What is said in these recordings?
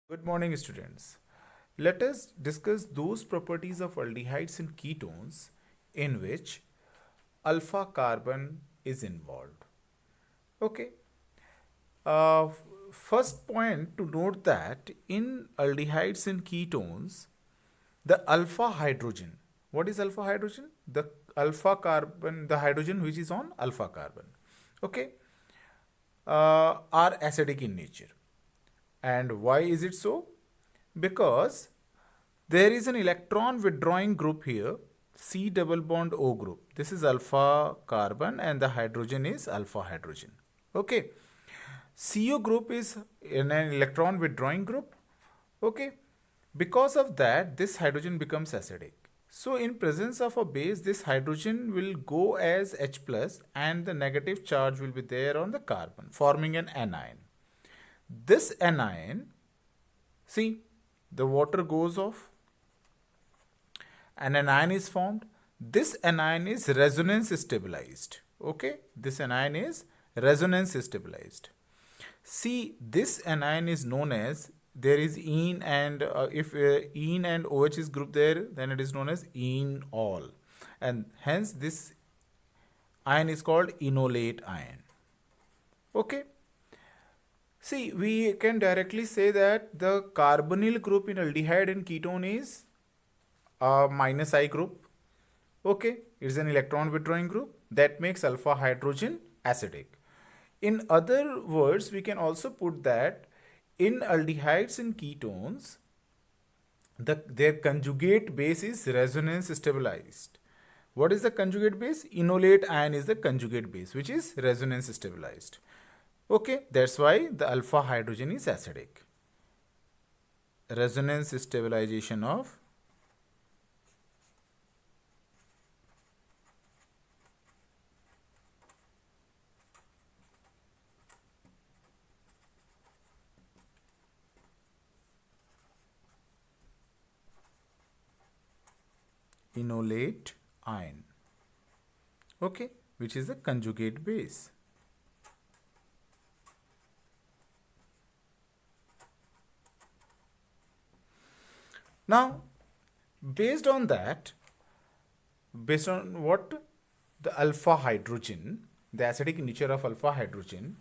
Good morning, students. Let us discuss those properties of aldehydes and ketones in which alpha carbon is involved. Okay. Uh, First point to note that in aldehydes and ketones, the alpha hydrogen. What is alpha hydrogen? The alpha carbon, the hydrogen which is on alpha carbon. Okay. Are acidic in nature. And why is it so? Because there is an electron withdrawing group here, C double bond O group. This is alpha carbon and the hydrogen is alpha hydrogen. Okay. CO group is in an electron withdrawing group. Okay. Because of that, this hydrogen becomes acidic. So in presence of a base, this hydrogen will go as H plus and the negative charge will be there on the carbon, forming an anion. This anion, see, the water goes off and an anion is formed. This anion is resonance stabilized. Okay, this anion is resonance stabilized. See, this anion is known as, there is ene and if ene and OH is group there, then it is known as enol, and hence this ion is called enolate ion. Okay. See, we can directly say that the carbonyl group in aldehyde and ketone is a minus I group. Okay, it's an electron withdrawing group that makes alpha hydrogen acidic. In other words, we can also put that in aldehydes and ketones, their conjugate base is resonance stabilized. What is the conjugate base? Enolate ion is the conjugate base, which is resonance stabilized. Okay, that's why the alpha hydrogen is acidic. Resonance stabilization of enolate ion. Okay, which is the conjugate base. Now, based on that, based on what the alpha hydrogen, the acidic nature of alpha hydrogen,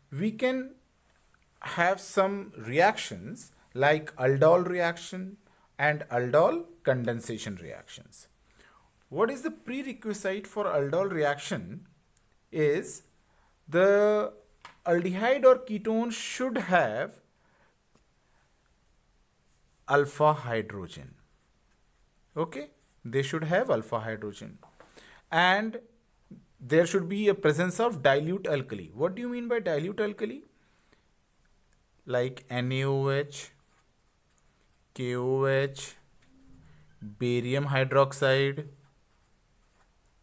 we can have some reactions like aldol reaction and aldol condensation reactions. What is the prerequisite for aldol reaction is the aldehyde or ketone should have alpha hydrogen. Okay, they should have alpha hydrogen, and there should be a presence of dilute alkali. What do you mean by dilute alkali? Like NaOH, KOH, barium hydroxide.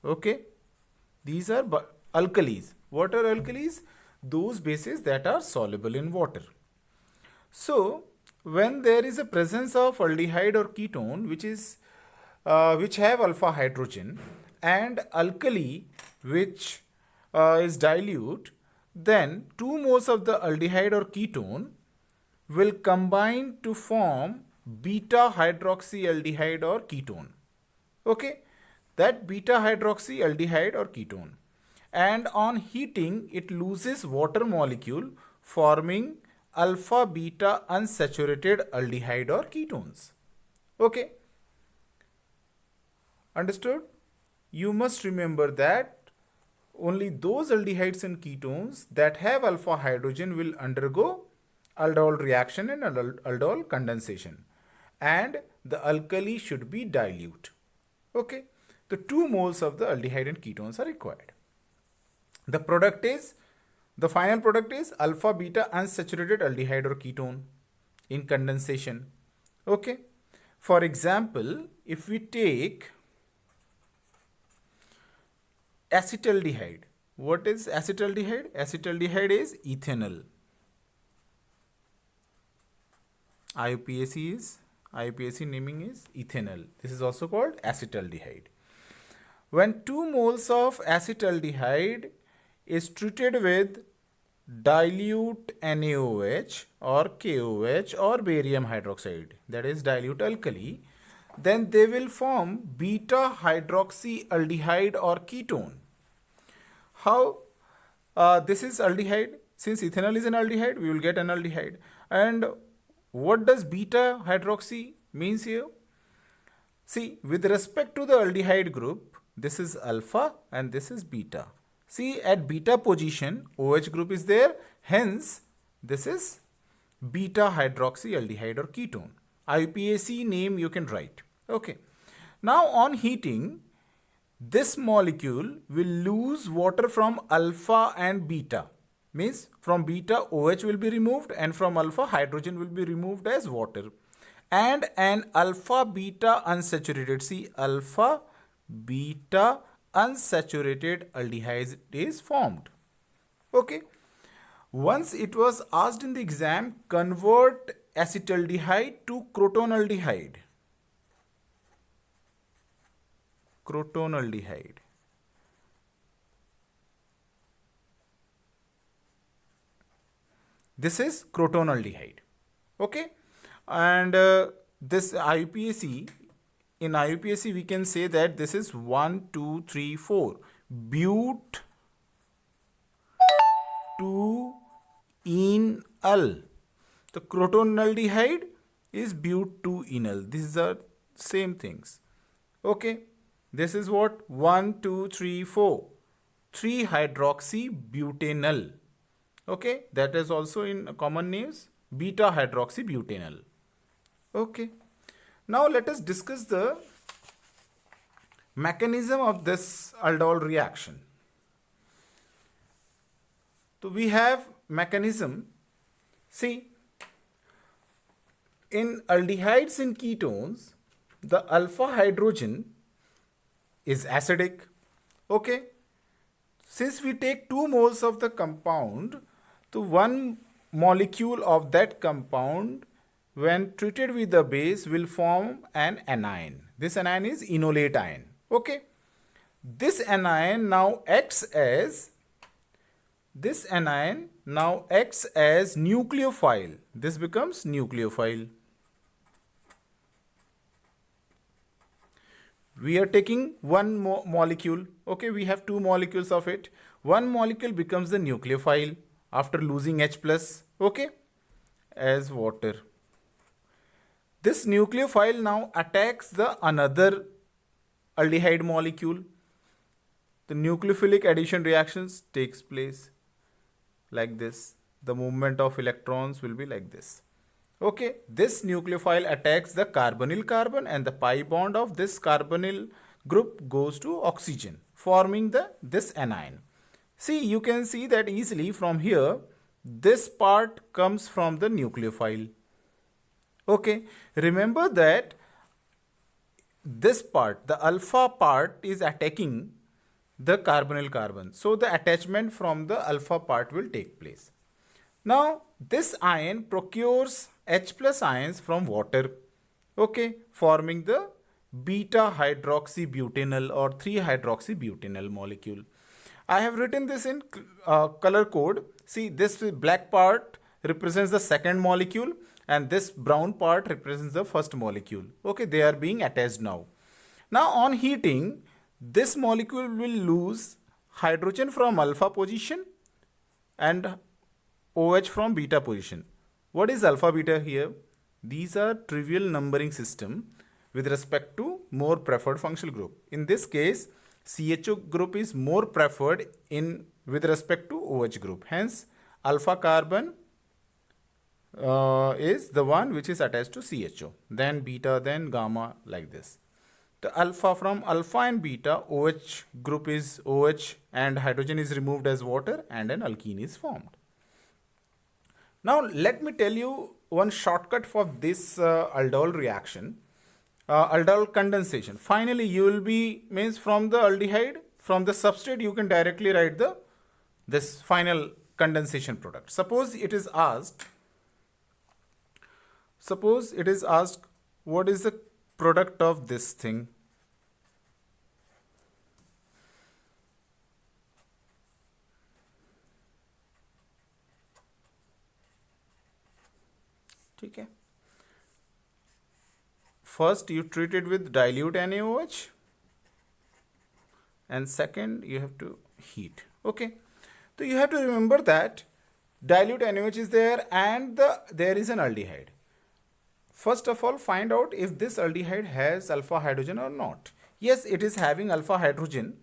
Okay, these are alkalis. What are alkalis? Those bases that are soluble in water. So when there is a presence of aldehyde or ketone which have alpha hydrogen and alkali which is dilute, then 2 moles of the aldehyde or ketone will combine to form beta hydroxyaldehyde or ketone. Okay, that beta hydroxyaldehyde or ketone, and on heating it loses water molecule forming alpha beta unsaturated aldehyde or ketones. Okay, understood? You must remember that only those aldehydes and ketones that have alpha hydrogen will undergo aldol reaction and aldol condensation, and the alkali should be dilute. Okay, the 2 moles of the aldehyde and ketones are required. The final product is alpha beta unsaturated aldehyde or ketone in condensation. Okay, for example, if we take acetaldehyde, what is acetaldehyde? Acetaldehyde is ethanol. IUPAC naming is ethanol. This is also called acetaldehyde. When 2 moles of acetaldehyde is treated with dilute NaOH or KOH or barium hydroxide, that is dilute alkali, then they will form beta hydroxyaldehyde or ketone. How? This is aldehyde. Since ethanol is an aldehyde, we will get an aldehyde. And what does beta hydroxy means here? See, with respect to the aldehyde group, this is alpha and this is beta. See, at beta position, OH group is there. Hence, this is beta hydroxyaldehyde or ketone. IUPAC name you can write. Okay. Now, on heating, this molecule will lose water from alpha and beta. Means from beta OH will be removed and from alpha hydrogen will be removed as water. And an alpha beta unsaturated, see, alpha beta unsaturated aldehyde is formed. Okay. Once it was asked in the exam, convert acetaldehyde to crotonaldehyde. Crotonaldehyde. This is crotonaldehyde. Okay. And this IUPAC, in IUPAC we can say that this is 1, 2, 3, 4. But 2 enal. The crotonaldehyde is but 2 enal. These are same things. Okay. This is what? 1, 2, 3, 4. 3 hydroxybutanol. Okay. That is also in common names. Beta hydroxybutanol. Okay. Now let us discuss the mechanism of this aldol reaction. So we have mechanism. See, in aldehydes and ketones, the alpha hydrogen is acidic. Okay. Since we take 2 moles of the compound, so 1 molecule of that compound when treated with the base will form an anion. This anion is enolate ion. Okay. This anion now acts as nucleophile. This becomes nucleophile. We are taking 1 molecule. Okay, we have 2 molecules of it. 1 molecule becomes the nucleophile after losing H plus. Okay, as water. This nucleophile now attacks the another aldehyde molecule. The nucleophilic addition reactions takes place like this. The movement of electrons will be like this. Okay, this nucleophile attacks the carbonyl carbon and the pi bond of this carbonyl group goes to oxygen, forming this anion. See, you can see that easily from here. This part comes from the nucleophile. Okay, remember that this part, the alpha part, is attacking the carbonyl carbon. So the attachment from the alpha part will take place. Now this ion procures H plus ions from water. Okay, forming the beta hydroxybutanol or 3-hydroxybutanol molecule. I have written this in color code. See, this black part represents the second molecule and this brown part represents the first molecule. Okay, they are being attached now. Now on heating, this molecule will lose hydrogen from alpha position and OH from beta position. What is alpha beta here? These are trivial numbering system with respect to more preferred functional group. In this case, CHO group is more preferred with respect to OH group. Hence, alpha carbon is the one which is attached to CHO. Then beta, then gamma, like this. The alpha, from alpha and beta, OH group is OH and hydrogen is removed as water and an alkene is formed. Now let me tell you one shortcut for this aldol reaction. Aldol condensation. Finally, you will be, means from the aldehyde, from the substrate, you can directly write this final condensation product. Suppose it is asked, what is the product of this thing? ठीक है. First you treat it with dilute NaOH, and second you have to heat. Okay, so you have to remember that dilute NaOH is there and there is an aldehyde. First of all, find out if this aldehyde has alpha hydrogen or not. Yes, it is having alpha hydrogen.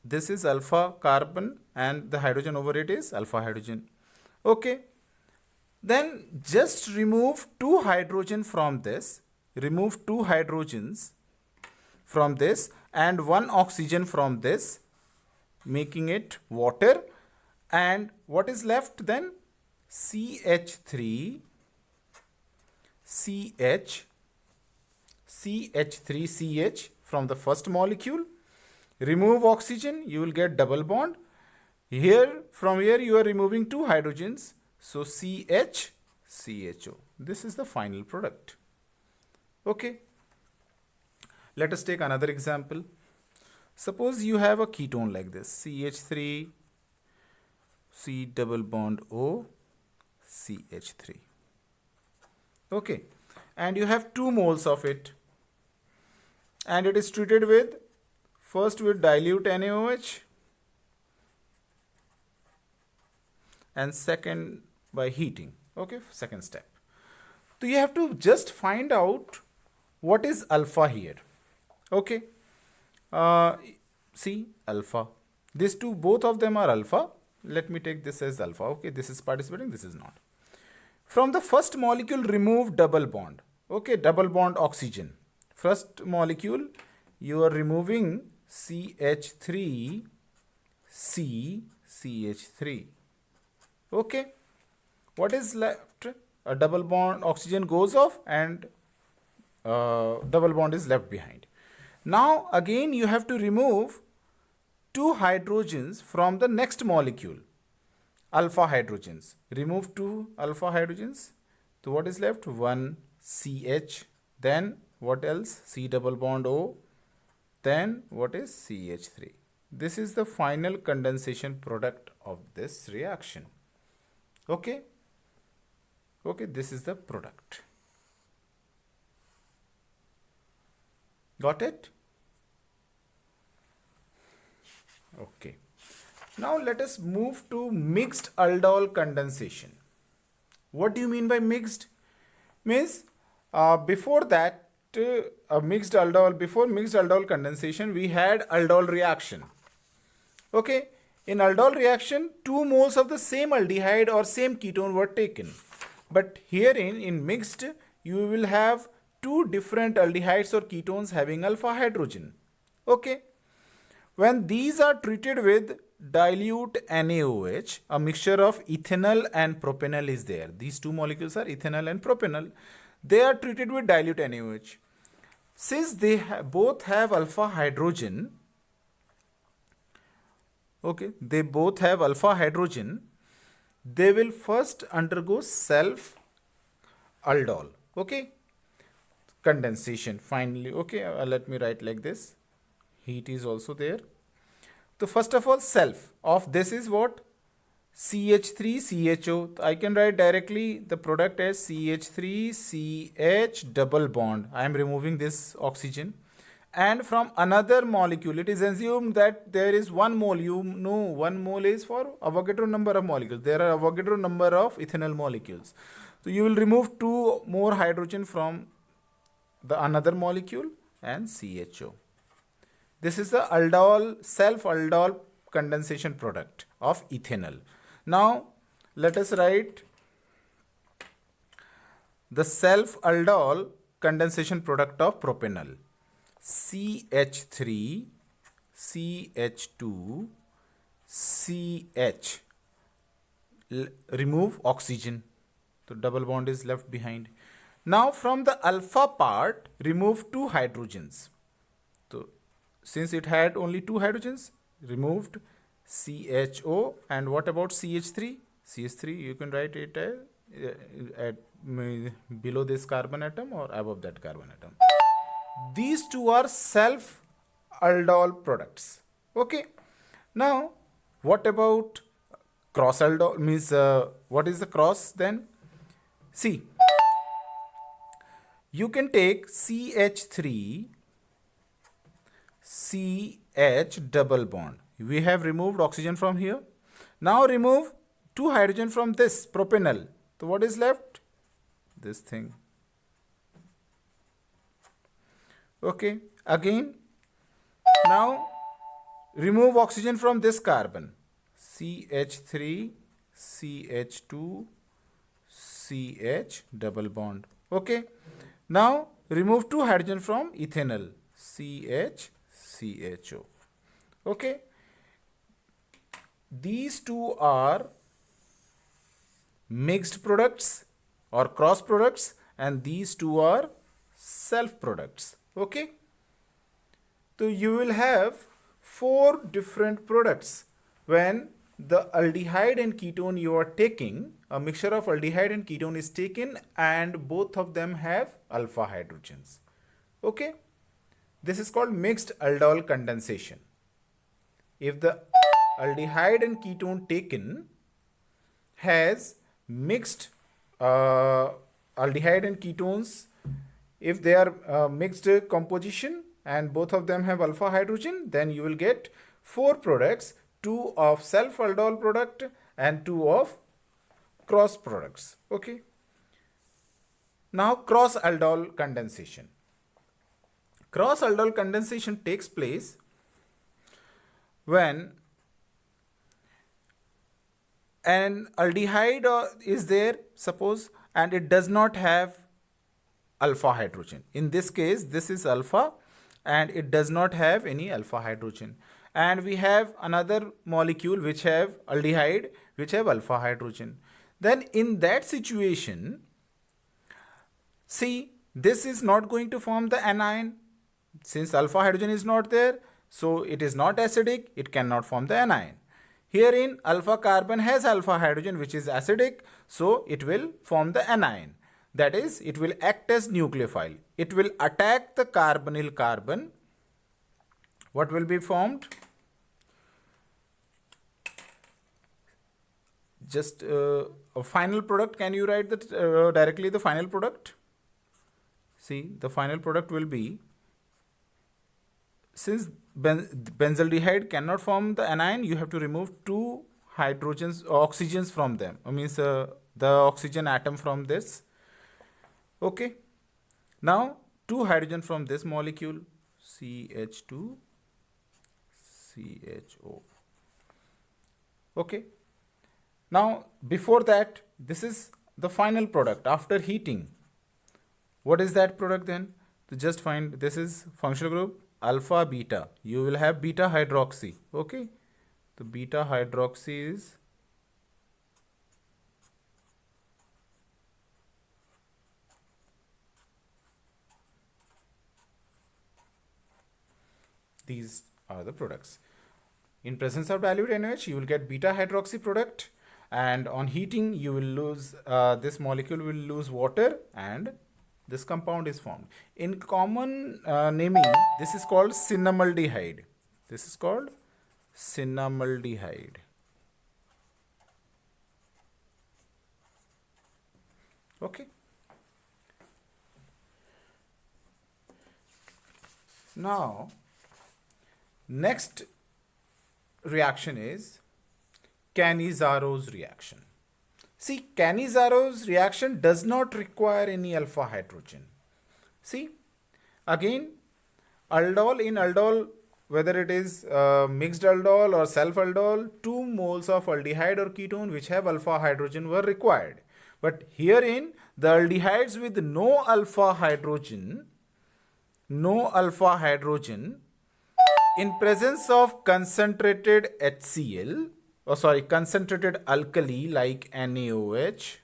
This is alpha carbon and the hydrogen over it is alpha hydrogen. Okay, then just remove two hydrogen from this. Remove two hydrogens from this and one oxygen from this, making it water. And what is left then? CH3, CH, CH3CH from the first molecule. Remove oxygen, you will get double bond. Here, from here you are removing two hydrogens, so CH, CHO. This is the final product. Okay, let us take another example. Suppose you have a ketone like this, CH3, C double bond O, CH3. Okay, and you have 2 moles of it, and it is treated with, first with dilute NaOH and second by heating. Okay, second step. So you have to just find out what is alpha here. Okay, see alpha, these two, both of them are alpha. Let me take this as alpha. Okay, this is participating, this is not. From the first molecule, remove double bond. Okay, double bond oxygen. First molecule, you are removing CH3, C, CH3. Okay, what is left? A double bond oxygen goes off and double bond is left behind. Now again you have to remove 2 hydrogens from the next molecule, alpha hydrogens. Remove 2 alpha hydrogens. So what is left? 1 CH, then what else? C double bond O, then what is CH3. This is the final condensation product of this reaction. Okay, okay, this is the product. Got it? Okay. Now let us move to mixed aldol condensation. What do you mean by mixed? Means before that, mixed aldol condensation, we had aldol reaction. Okay. In aldol reaction, 2 moles of the same aldehyde or same ketone were taken. But herein, in mixed, you will have 2 different aldehydes or ketones having alpha hydrogen. Okay. When these are treated with dilute NaOH, a mixture of ethanol and propanol is there. These 2 molecules are ethanol and propanol. They are treated with dilute NaOH. Since they both have alpha hydrogen, okay, they both have alpha hydrogen, they will first undergo self aldol. Okay, condensation finally. Okay, let me write like this. Heat is also there. So first of all, self of this is what? CH3CHO. I can write directly the product as CH3CH double bond. I am removing this oxygen. And from another molecule, it is assumed that there is 1 mole. You know 1 mole is for Avogadro number of molecules. There are Avogadro number of ethanol molecules. So you will remove 2 more hydrogen from the another molecule and CHO. This is the aldol, self-aldol condensation product of ethanol. Now, let us write the self-aldol condensation product of propanol. CH3, CH2, CH. Remove oxygen. So double bond is left behind. Now from the alpha part, remove 2 hydrogens. So since it had only 2 hydrogens, removed CHO. And what about CH3? CH3, you can write it at below this carbon atom or above that carbon atom. These 2 are self-aldol products. Okay. Now, what about cross aldol? Means what is the cross then? See, you can take CH3 CH double bond. We have removed oxygen from here. Now remove 2 hydrogen from this propanol. So what is left? This thing. Okay, again, now remove oxygen from this carbon. CH3 CH2 CH double bond. Okay, now remove 2 hydrogen from ethanol. CH CHO. Okay, these two are mixed products or cross products, and these two are self products. Okay, so you will have 4 different products when the aldehyde and ketone you are taking. A mixture of aldehyde and ketone is taken and both of them have alpha hydrogens. Okay, this is called mixed aldol condensation. If the aldehyde and ketone taken has mixed aldehyde and ketones, if they are mixed composition and both of them have alpha hydrogen, then you will get 4 products, 2 of self aldol product and 2 of cross products. Okay, now cross aldol condensation. Cross aldol condensation takes place when an aldehyde is there, suppose, and it does not have alpha hydrogen. In this case, this is alpha and it does not have any alpha hydrogen. And we have another molecule which have aldehyde which have alpha hydrogen. Then in that situation, see, this is not going to form the anion. Since alpha hydrogen is not there, so it is not acidic, it cannot form the anion. Herein alpha carbon has alpha hydrogen which is acidic, so it will form the anion. That is, it will act as nucleophile. It will attack the carbonyl carbon. What will be formed? Just a final product. Can you write that directly, the final product? See, the final product will be, since benzaldehyde cannot form the anion, you have to remove 2 hydrogens, oxygens from them. Means the oxygen atom from this. Okay. Now 2 hydrogen from this molecule, CH2 CHO. Okay. Now before that, this is the final product after heating. What is that product then? To just find, this is functional group alpha beta. You will have beta hydroxy. Okay, the beta hydroxy is these are the products. In presence of dilute NaOH, you will get beta hydroxy product, and on heating you will lose this molecule will lose water and this compound is formed. In common naming, this is called cinnamaldehyde. This is called cinnamaldehyde. Okay. Now, next reaction is Canizaro's reaction. See, Canizaro's reaction does not require any alpha hydrogen. See, again, aldol, in aldol, whether it is mixed aldol or self aldol, 2 moles of aldehyde or ketone which have alpha hydrogen were required. But herein, the aldehydes with no alpha hydrogen, in presence of concentrated HCl, concentrated alkali like NaOH,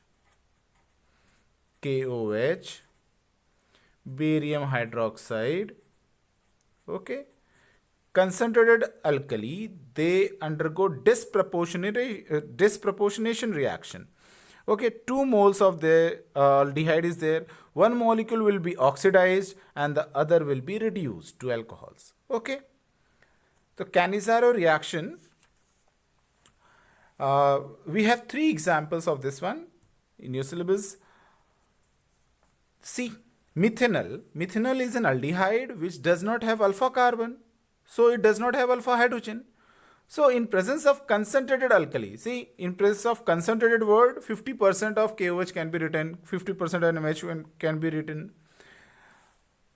KOH, barium hydroxide, okay, concentrated alkali, they undergo disproportionation reaction. Okay, 2 moles of the aldehyde is there. One molecule will be oxidized and the other will be reduced to alcohols. Okay, so Canizaro reaction. We have 3 examples of this one in your syllabus. See, Methanol is an aldehyde which does not have alpha carbon, so it does not have alpha hydrogen. So in presence of concentrated alkali, see, in presence of concentrated word, 50% of KOH can be written, 50% NMH can be written.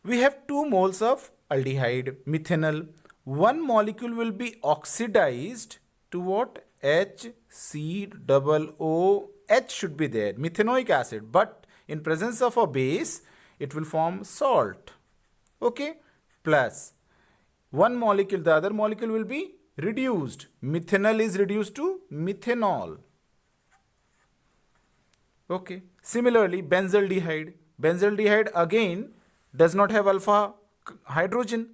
We have 2 moles of aldehyde, methanol. One molecule will be oxidized to what? HCOO. H should be there, methanoic acid. But in presence of a base, it will form salt. Okay? Plus, one molecule, the other molecule will be reduced. Methanol is reduced to methanol. Okay. Similarly, benzaldehyde. Benzaldehyde again does not have alpha hydrogen.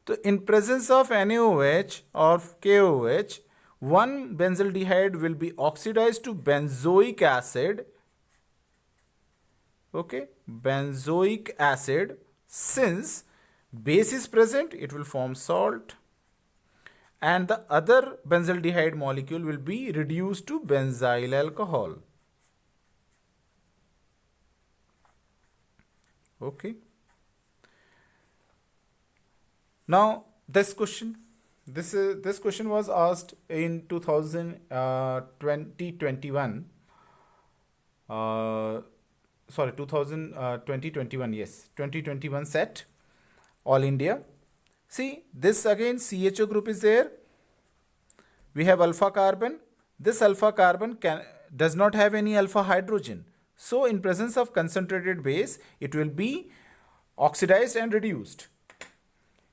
So in presence of NaOH or KOH, one benzaldehyde will be oxidized to benzoic acid. Okay, benzoic acid. Since base is present, it will form salt. And the other benzaldehyde molecule will be reduced to benzyl alcohol. Okay. Now this question was asked in 2021. 2021, yes, 2021 set, all India. See, this again CHO group is there. We have alpha carbon. This alpha carbon does not have any alpha hydrogen. So in presence of concentrated base, it will be oxidized and reduced.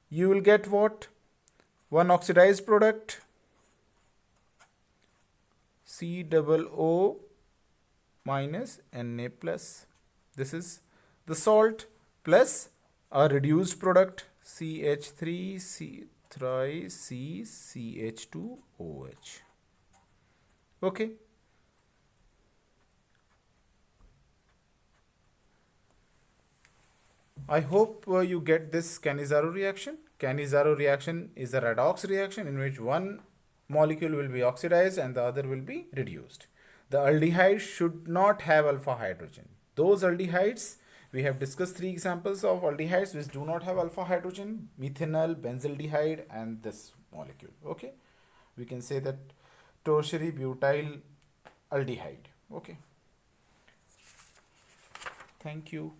You will get what? One oxidized product, COO minus Na plus. This is the salt, plus a reduced product, CH3CH2OH. Okay. I hope you get this Cannizzaro reaction. Cannizzaro reaction is a redox reaction in which one molecule will be oxidized and the other will be reduced. The aldehyde should not have alpha hydrogen. Those aldehydes, we have discussed 3 examples of aldehydes which do not have alpha hydrogen: methanol, benzaldehyde, and this molecule. Okay, we can say that tertiary butyl aldehyde. Okay, thank you.